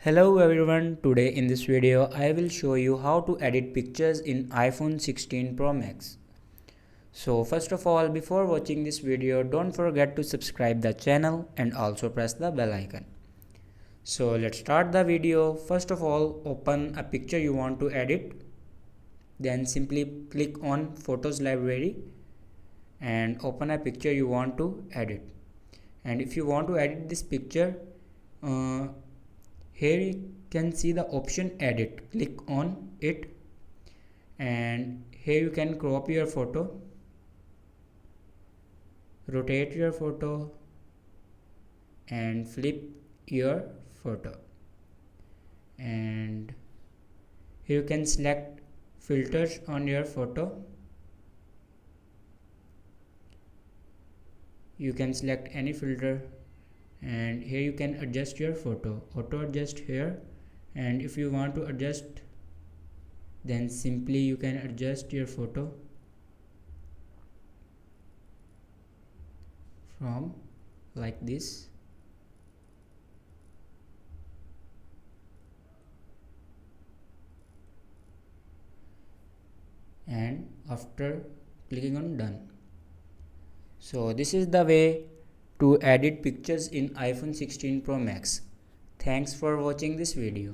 Hello everyone, today in this video I will show you how to edit pictures in iPhone 16 Pro Max. So first of all, before watching this video, don't forget to subscribe the channel and also press the bell icon. So let's start the video. First of all, open a picture you want to edit. Then simply click on Photos Library and open a picture you want to edit. And if you want to edit this picture, here you can see the option edit. Click on it and here you can crop your photo, rotate your photo and flip your photo, and here you can select filters on your photo. You can select any filter and here you can adjust your photo, auto adjust here, and if you want to adjust, then simply you can adjust your photo from like this. And after clicking on done. So this is the way to edit pictures in iPhone 16 Pro Max. Thanks for watching this video.